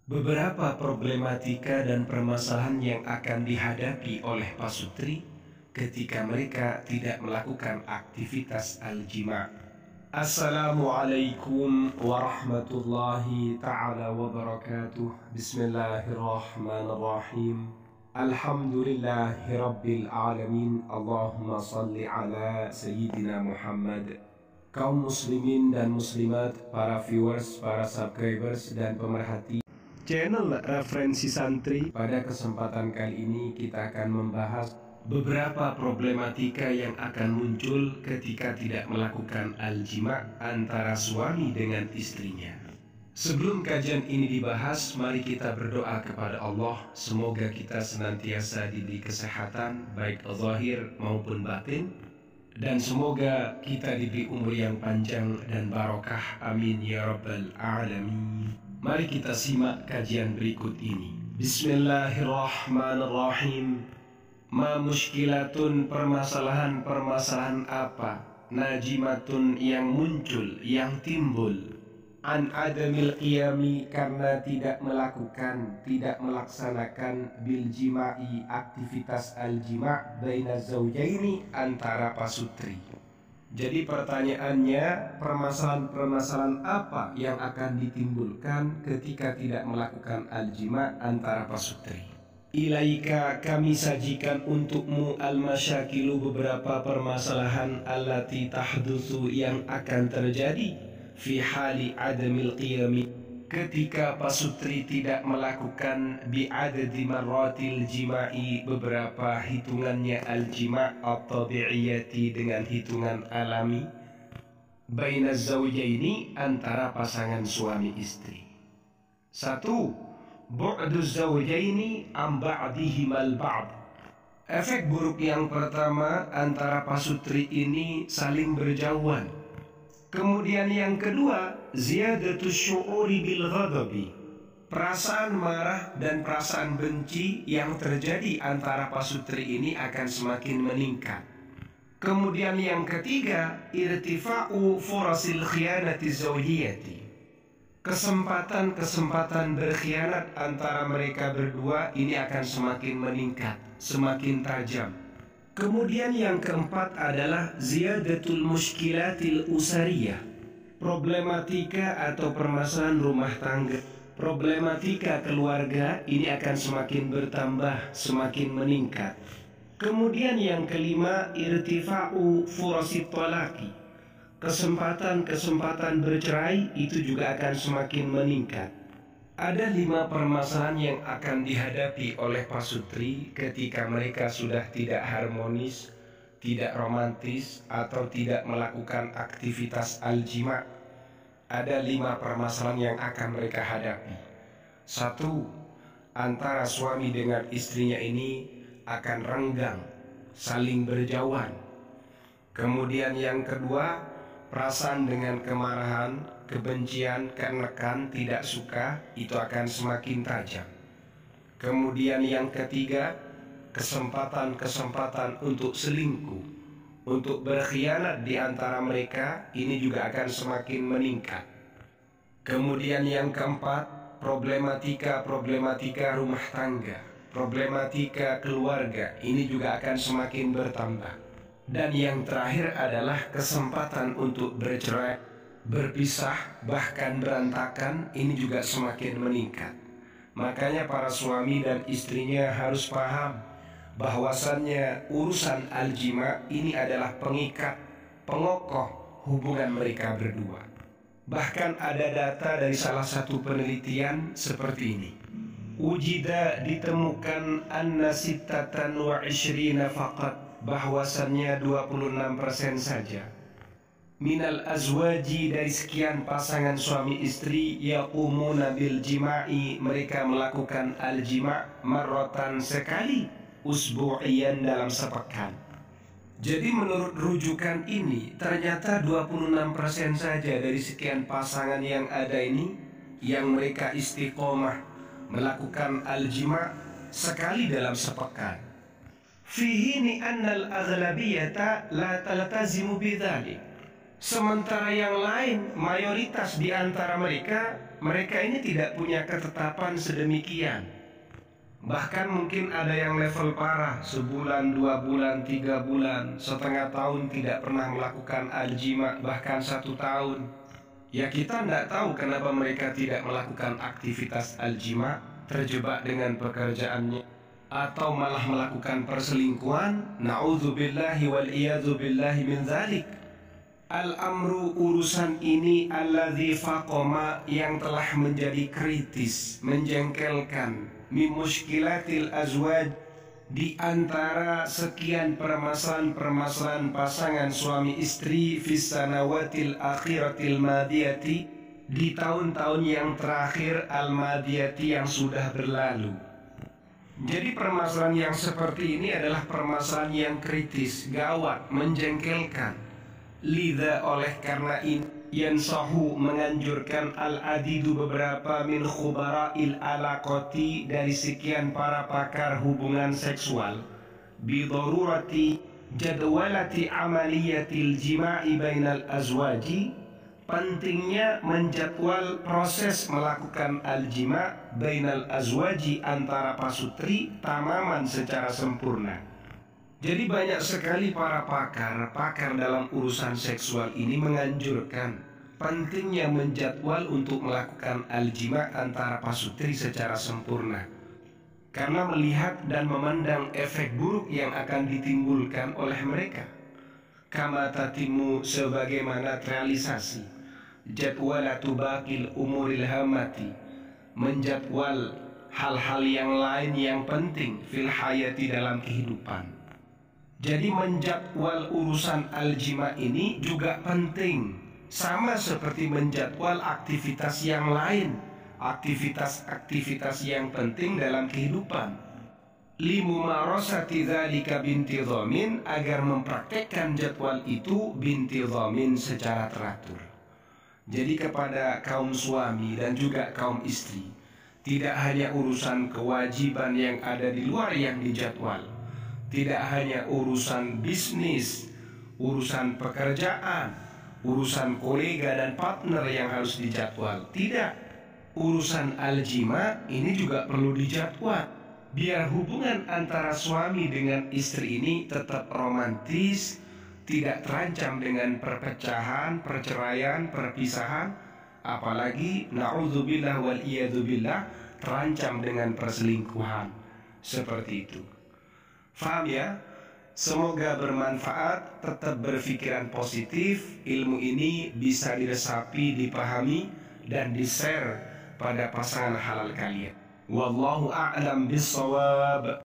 Beberapa problematika dan permasalahan yang akan dihadapi oleh pasutri ketika mereka tidak melakukan aktivitas al-jima'. Assalamualaikum warahmatullahi ta'ala wabarakatuh. Bismillahirrahmanirrahim. Alhamdulillahi rabbil alamin. Allahumma salli ala Sayyidina Muhammad. Kaum muslimin dan muslimat, para viewers, para subscribers dan pemerhati channel Referensi Santri, pada kesempatan kali ini kita akan membahas beberapa problematika yang akan muncul ketika tidak melakukan al-jima' antara suami dengan istrinya. Sebelum kajian ini dibahas, mari kita berdoa kepada Allah. Semoga kita senantiasa diberi kesehatan, baik zahir maupun batin, dan semoga kita diberi umur yang panjang dan barokah. Amin ya rabbal alamin. Mari kita simak kajian berikut ini. Bismillahirrahmanirrahim. Ma muskilatun, permasalahan-permasalahan apa? Najimatun, yang muncul, yang timbul. An adamil qiyami, karena tidak melakukan, tidak melaksanakan bil jima'i, aktivitas al-jima' baina zawjaini, antara pasutri. Jadi pertanyaannya, permasalahan-permasalahan apa yang akan ditimbulkan ketika tidak melakukan al-jima' antara pasutri? Ilaika, kami sajikan untukmu al-masyakilu, beberapa permasalahan allati tahdutsu, yang akan terjadi fi hali adamil qiyami, ketika pasutri tidak melakukan bi'adadi marratil jima'i, beberapa hitungannya al-jima' at-tabi'iyati, dengan hitungan alami, baina zawjaini, antara pasangan suami istri. 1. Bu'du zawjaini am ba'dihimal ba'd. Efek buruk yang pertama, antara pasutri ini saling berjauhan. Kemudian yang kedua, ziyadatus syu'uri bil ghadabi, perasaan marah dan perasaan benci yang terjadi antara pasutri ini akan semakin meningkat. Kemudian yang ketiga, irtifa'u furasil khianati zawjiyati, kesempatan-kesempatan berkhianat antara mereka berdua ini akan semakin meningkat, semakin tajam. Kemudian yang keempat adalah ziyadatul muskilatil usariyah, problematika atau permasalahan rumah tangga, problematika keluarga ini akan semakin bertambah, semakin meningkat. Kemudian yang kelima, irtifa'u furasit talaqi, kesempatan-kesempatan bercerai itu juga akan semakin meningkat. Ada 5 permasalahan yang akan dihadapi oleh pasutri ketika mereka sudah tidak harmonis, tidak romantis, atau tidak melakukan aktivitas al-jima'. Ada 5 permasalahan yang akan mereka hadapi. 1. Antara suami dengan istrinya ini akan renggang, saling berjauhan. Kemudian yang kedua, perasaan dengan kemarahan, kebencian, keenekan, tidak suka, itu akan semakin tajam. Kemudian yang ketiga, kesempatan-kesempatan untuk selingkuh, untuk berkhianat di antara mereka, ini juga akan semakin meningkat. Kemudian yang keempat, problematika rumah tangga, problematika keluarga, ini juga akan semakin bertambah. Dan yang terakhir adalah kesempatan untuk bercerai, berpisah, bahkan berantakan, ini juga semakin meningkat. Makanya para suami dan istrinya harus paham bahwasannya urusan al-jima' ini adalah pengikat, pengokoh hubungan mereka berdua. Bahkan ada data dari salah satu penelitian seperti ini. Ujida, ditemukan anna sittatan wa ishrina faqat, bahwasannya 26% saja minal azwaji, dari sekian pasangan suami istri, yaqumuna bil jima'i, mereka melakukan al-jima' marratan, sekali, usbu'iyan, dalam sepekan. Jadi menurut rujukan ini, ternyata 26% saja dari sekian pasangan yang ada ini yang mereka istiqomah melakukan al-jima' sekali dalam sepekan. Fihini annal aghlabiyata la taltazimu bidzalik, sementara yang lain, mayoritas di antara mereka mereka ini tidak punya ketetapan sedemikian. Bahkan mungkin ada yang level parah, sebulan, 2 bulan, 3 bulan, setengah tahun tidak pernah melakukan al-jima', bahkan 1 tahun. Ya kita tidak tahu kenapa mereka tidak melakukan aktivitas al-jima', terjebak dengan pekerjaannya, atau malah melakukan perselingkuhan. Na'udzubillahi wal iyadzu billahi min dzalik. Al-amru, urusan ini, alladzi faqoma, yang telah menjadi kritis, menjengkelkan, min mushkilatil azwaj, di antara sekian permasalahan-permasalahan pasangan suami istri, fis sanawatil akhiratil madiyati, di tahun-tahun yang terakhir, al-madiyati, yang sudah berlalu. Jadi permasalahan yang seperti ini adalah permasalahan yang kritis, gawat, menjengkelkan. Lidha, oleh karena ini, yansahu, menganjurkan, al-adidu, beberapa, min khubara'il alaqati, dari sekian para pakar hubungan seksual, bidharurati jadwalati amaliyatil jima'i bainal azwaji, pentingnya menjadwal proses melakukan al-jima' bainal azwaji, antara pasutri, tamaman, secara sempurna. Jadi banyak sekali para pakar dalam urusan seksual ini menganjurkan pentingnya menjadwal untuk melakukan al-jima' antara pasutri secara sempurna, karena melihat dan memandang efek buruk yang akan ditimbulkan oleh mereka. Kama tatimu, sebagaimana realisasi, jadwalatu baqil umuril hamati, menjadwal hal-hal yang lain yang penting, fil hayati, dalam kehidupan. Jadi menjadwal urusan al-jima' ini juga penting, sama seperti menjadwal aktivitas yang lain, aktivitas-aktivitas yang penting dalam kehidupan. Limumarasati dzalika bintidhamin, agar mempraktekkan jadwal itu bintidhamin, secara teratur. Jadi kepada kaum suami dan juga kaum istri, tidak hanya urusan kewajiban yang ada di luar yang dijadwal, tidak hanya urusan bisnis, urusan pekerjaan, urusan kolega dan partner yang harus dijadwal. Tidak, urusan al-jima' ini juga perlu dijadwal, biar hubungan antara suami dengan istri ini tetap romantis, tidak terancam dengan perpecahan, perceraian, perpisahan, apalagi na'udzubillah wal iyadzubillah, terancam dengan perselingkuhan. Seperti itu. Faham ya? Semoga bermanfaat, tetap berpikiran positif, ilmu ini bisa diresapi, dipahami, dan di-share pada pasangan halal kalian. Wallahu a'lam bissawab.